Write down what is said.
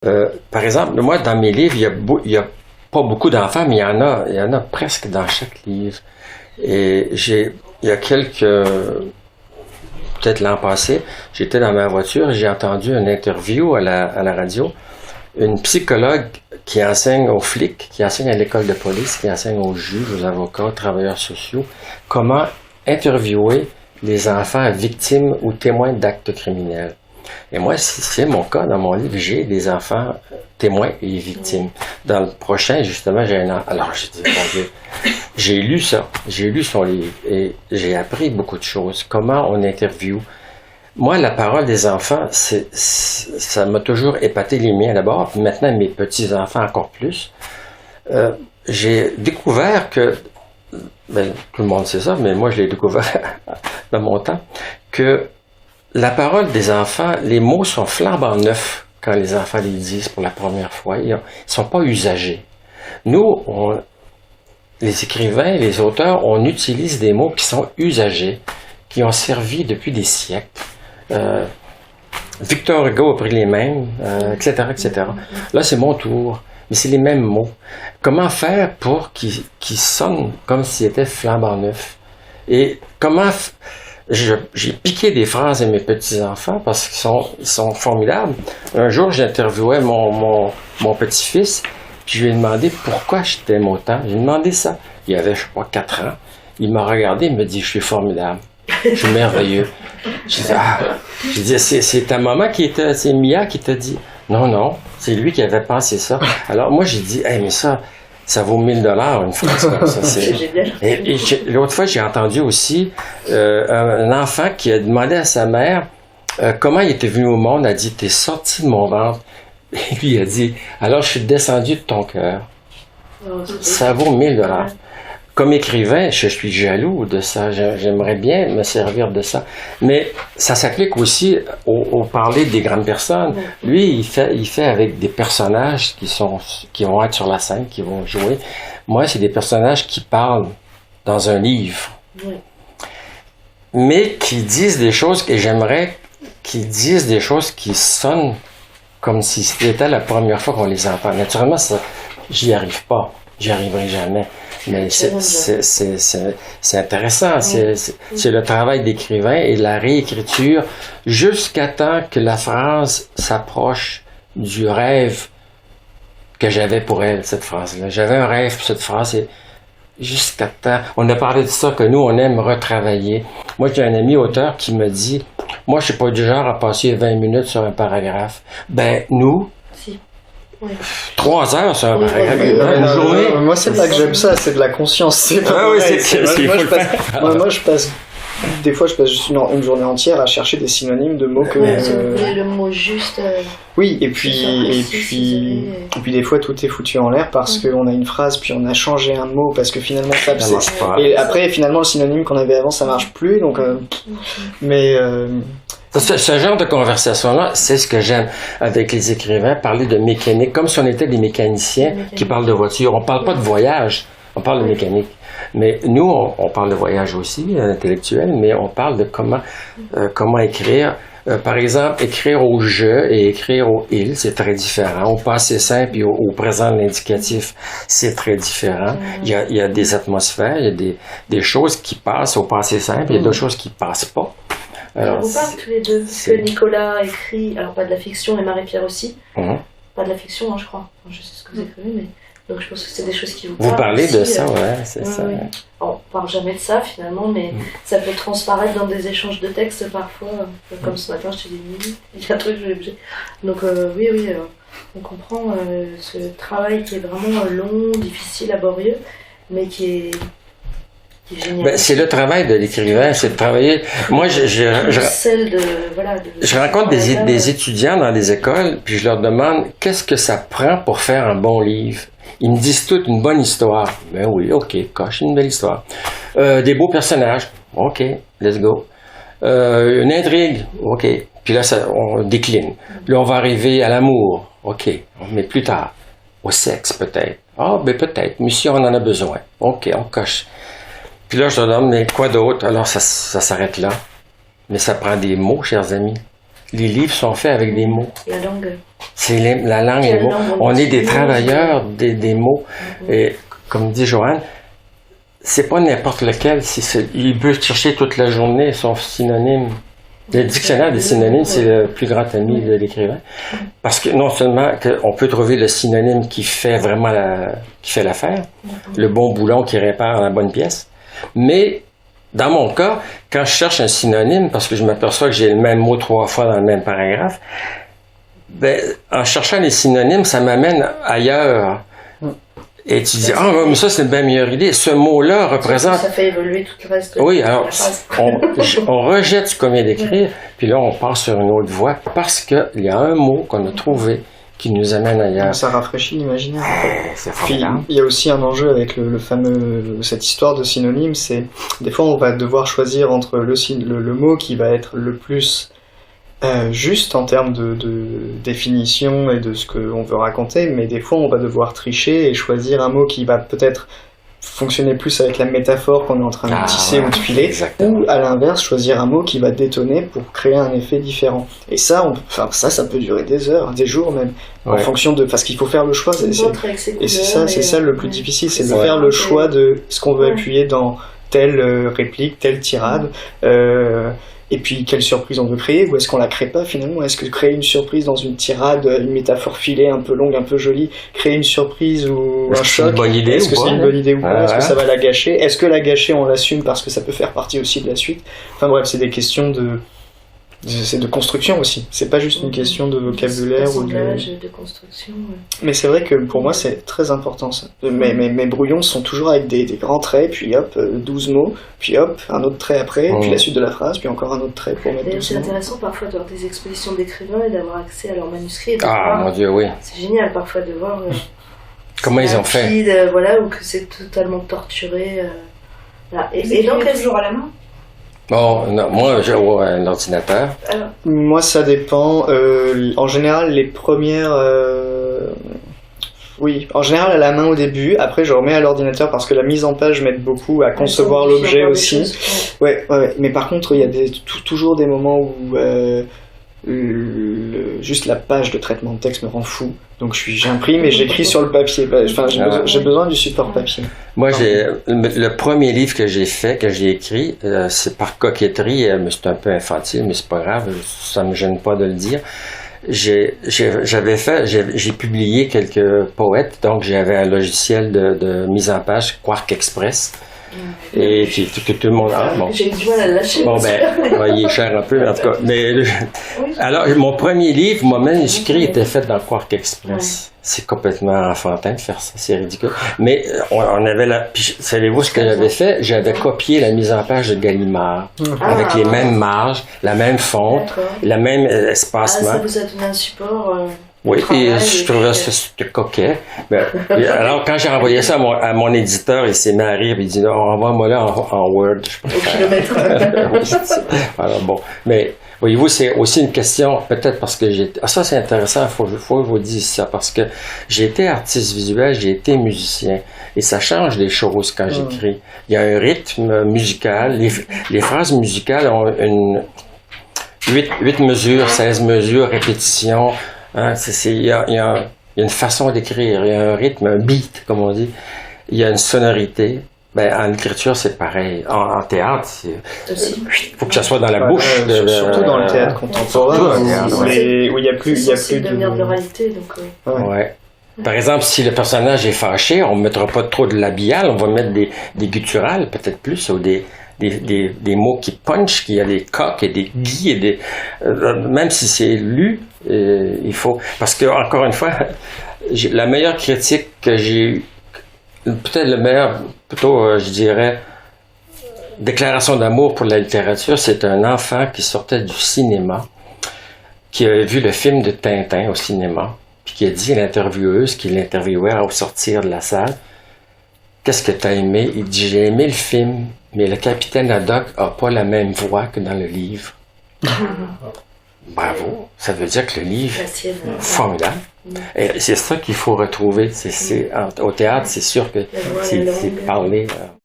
Par exemple, moi, dans mes livres, il y a pas beaucoup d'enfants, mais il y en a presque dans chaque livre. Et il y a peut-être l'an passé, j'étais dans ma voiture et j'ai entendu une interview à la radio. Une psychologue qui enseigne aux flics, qui enseigne à l'école de police, qui enseigne aux juges, aux avocats, aux travailleurs sociaux, comment interviewer les enfants victimes ou témoins d'actes criminels. Et moi, c'est mon cas. Dans mon livre, j'ai des enfants témoins et victimes. Dans le prochain, justement, j'ai un an. Alors, j'ai dit, mon Dieu, j'ai lu ça. J'ai lu son livre et j'ai appris beaucoup de choses. Comment on interviewe. Moi, la parole des enfants, ça m'a toujours épaté, les miens d'abord, puis maintenant mes petits-enfants encore plus. J'ai découvert que, tout le monde sait ça, mais moi je l'ai découvert dans mon temps, que la parole des enfants, les mots sont flambant neufs quand les enfants les disent pour la première fois. Ils ne sont pas usagés. Nous, les écrivains, les auteurs, on utilise des mots qui sont usagés, qui ont servi depuis des siècles. Victor Hugo a pris les mêmes, etc., etc. Là, c'est mon tour, mais c'est les mêmes mots. Comment faire pour qu'ils sonnent comme s'ils étaient flambant neufs? Et comment... J'ai piqué des phrases à mes petits-enfants parce qu'ils sont formidables. Un jour, j'interviewais mon petit-fils, puis je lui ai demandé pourquoi je t'aime autant. J'ai demandé ça. Il avait, je sais pas, 4 ans. Il m'a regardé, il m'a dit, je suis formidable. Je suis merveilleux. J'ai dit, c'est ta maman c'est Mia qui t'a dit. Non, c'est lui qui avait pensé ça. Alors moi, j'ai dit, mais ça vaut 1000 $ une phrase comme ça. C'est génial. Et l'autre fois, j'ai entendu aussi un enfant qui a demandé à sa mère comment il était venu au monde. Elle a dit, t'es sorti de mon ventre. Et lui, il a dit, alors je suis descendu de ton cœur. Ça vaut 1000 $. Comme écrivain, je suis jaloux de ça. J'aimerais bien me servir de ça. Mais ça s'applique aussi au parler des grandes personnes. Lui, il fait avec des personnages qui vont être sur la scène, qui vont jouer. Moi, c'est des personnages qui parlent dans un livre. Mais qui disent des choses que j'aimerais qu'ils disent des choses qui sonnent comme si c'était la première fois qu'on les entend. Naturellement, ça, j'y arrive pas. J'y arriverai jamais. Mais c'est intéressant. C'est le travail d'écrivain et la réécriture jusqu'à temps que la phrase s'approche du rêve que j'avais pour elle, cette phrase-là. J'avais un rêve pour cette phrase et jusqu'à temps... On a parlé de ça, que nous, on aime retravailler. Moi, j'ai un ami auteur qui me dit, moi, je suis pas du genre à passer 20 minutes sur un paragraphe. Nous... Oui. 3 heures sur un paragraphe. Une journée. Moi, c'est pas que j'aime ça, c'est de la conscience. Moi, je passe. Des fois, je passe juste une journée entière à chercher des synonymes de mots que. Le mot juste. Oui, et puis des fois, tout est foutu en l'air parce qu'on a une phrase, puis on a changé un mot parce que finalement ça marche pas. Et après, finalement, le synonyme qu'on avait avant, ça marche plus. Donc, mais. Ce genre de conversation-là, c'est ce que j'aime avec les écrivains, parler de mécanique, comme si on était des mécaniciens qui parlent de voiture. On parle pas de voyage, on parle de mécanique. Mais nous, on parle de voyage aussi, intellectuel, mais on parle de comment écrire. Par exemple, écrire au « je » et écrire au « il », c'est très différent. Au passé simple et au présent de l'indicatif, c'est très différent. Il y a des atmosphères, il y a des choses qui passent au passé simple, il y a d'autres choses qui passent pas. Alors, vous parlez tous les deux que Nicolas a écrit, alors pas de la fiction et Marie-Pierre aussi, pas de la fiction, je crois. Je sais ce que vous écrivez, mais donc je pense que c'est des choses qui vous parlent. Vous parlez aussi, de ça, c'est ça. Oui. On parle jamais de ça finalement, mais ça peut transparaître dans des échanges de textes parfois, comme ce matin, je te dis, il y a un truc, donc oui, on comprend ce travail qui est vraiment long, difficile, laborieux, mais qui est c'est le travail de l'écrivain, c'est de travailler. Moi, je rencontre des étudiants dans des écoles, puis je leur demande qu'est-ce que ça prend pour faire un bon livre. Ils me disent toute une bonne histoire. Ben oui, ok, coche, une belle histoire. Des beaux personnages. Ok, let's go. Une intrigue. Ok. Puis là, on décline. Puis là, on va arriver à l'amour. Ok, mais plus tard. Au sexe, peut-être. Ben peut-être. Mais si on en a besoin. Ok, on coche. Puis là, je leur demande, mais quoi d'autre? Alors, ça s'arrête là. Mais ça prend des mots, chers amis. Les livres sont faits avec des mots. La langue. C'est la langue et les mots. On est des travailleurs des mots. Et comme dit Joanne, c'est pas n'importe lequel. Il peut chercher toute la journée son synonyme. Le dictionnaire des synonymes, c'est le plus grand ami de l'écrivain. Parce que non seulement on peut trouver le synonyme qui fait vraiment qui fait l'affaire, le bon boulon qui répare la bonne pièce, mais dans mon cas, quand je cherche un synonyme, parce que je m'aperçois que j'ai le même mot 3 fois dans le même paragraphe, ben, en cherchant les synonymes, ça m'amène ailleurs. Et tu dis, mais ça, c'est une bien meilleure idée. Ce mot-là représente... Ça fait évoluer tout le reste de Oui, alors, on rejette ce qu'on vient d'écrire, puis là, on part sur une autre voie, parce qu'il y a un mot qu'on a trouvé qui nous amène ailleurs. Ça rafraîchit l'imaginaire. C'est puis, il y a aussi un enjeu avec cette histoire de synonyme, c'est, des fois, on va devoir choisir entre le mot qui va être le plus... juste en termes de définition et de ce qu'on veut raconter, mais des fois on va devoir tricher et choisir un mot qui va peut-être fonctionner plus avec la métaphore qu'on est en train de tisser ou de filer, exactement. Ou à l'inverse choisir un mot qui va détonner pour créer un effet différent. Et ça, ça peut durer des heures, des jours même, en fonction de... Parce qu'il faut faire le choix, et c'est ça le plus difficile, c'est de faire le choix de ce qu'on veut appuyer dans telle réplique, telle tirade, et puis, quelle surprise on veut créer, ou est-ce qu'on la crée pas finalement? Est-ce que créer une surprise dans une tirade, une métaphore filée, un peu longue, un peu jolie, créer une surprise ou un choc, est-ce que c'est une bonne idée ou pas? Est-ce que ça va la gâcher? Est-ce que la gâcher, on l'assume parce que ça peut faire partie aussi de la suite? Enfin bref, c'est des questions c'est de construction aussi. C'est pas juste une question de vocabulaire ou de construction. Mais c'est vrai que pour moi c'est très important ça. Mes brouillons sont toujours avec des grands traits, puis hop, 12 mots, puis hop, un autre trait après, puis la suite de la phrase, puis encore un autre trait pour mettre 12 mots. C'est intéressant parfois d'avoir des expositions d'écrivains et d'avoir accès à leurs manuscrits. Mon Dieu, oui. C'est génial parfois de voir comment ils ont fait. Ou que c'est totalement torturé. Et donc toujours à la main? Bon, non, moi, j'ai un ordinateur. Moi, ça dépend. En général, les premières... Oui, en général à la main au début. Après, je remets à l'ordinateur parce que la mise en page m'aide beaucoup à concevoir l'objet aussi. Ouais. Mais par contre, il y a toujours des moments où juste la page de traitement de texte me rend fou. Donc j'imprime et j'écris sur le papier. Enfin, j'ai besoin du support papier. Moi, le premier livre que j'ai écrit, c'est par coquetterie, mais c'est un peu infantile, mais c'est pas grave, ça me gêne pas de le dire. J'ai publié quelques poètes, donc j'avais un logiciel de mise en page, Quark Express. Et puis que tout le monde j'ai du mal à le lâcher. Il est cher un peu en tout cas. Mais alors mon premier livre, mon manuscrit était fait dans Quark Express. C'est complètement enfantin de faire ça, c'est ridicule. Mais on avait puis savez-vous ce que j'avais fait? J'avais copié la mise en page de Gallimard avec les mêmes marges, la même fonte, la même espacement. Ça vous a donné un support. Oui, et je trouvais ça c'était coquet. Alors, quand j'ai envoyé ça à mon éditeur, il s'est mis à rire, il dit, envoie-moi là en Word. Au kilomètre. Alors, bon. Mais, voyez-vous, c'est aussi une question, peut-être parce que ça, c'est intéressant, faut que je vous dise ça, parce que j'ai été artiste visuel, j'ai été musicien, et ça change les choses quand j'écris. Il y a un rythme musical, les phrases musicales ont 8 mesures, 16 mesures, répétitions. Il y a une façon d'écrire, il y a un rythme, un beat, comme on dit. Il y a une sonorité. En écriture, c'est pareil. En théâtre, il faut que ça soit dans la bouche. Surtout dans le théâtre contemporain, où il y a plus de l'oralité. Ouais. Par exemple, si le personnage est fâché, on ne mettra pas trop de labial, on va mettre des gutturales, peut-être plus, ou des mots qui punch, qui a des coques et des guis et même si c'est lu, il faut, parce que encore une fois, la meilleure critique que j'ai eue, peut-être je dirais, déclaration d'amour pour la littérature, c'est un enfant qui sortait du cinéma, qui avait vu le film de Tintin au cinéma, puis qui a dit à l'intervieweuse qui l'interviewait au sortir de la salle, qu'est-ce que t'as aimé? Il dit, j'ai aimé le film, mais le capitaine Haddock a pas la même voix que dans le livre. Bravo, ça veut dire que le livre est formidable. Et c'est ça qu'il faut retrouver. Au théâtre, c'est sûr que c'est parler.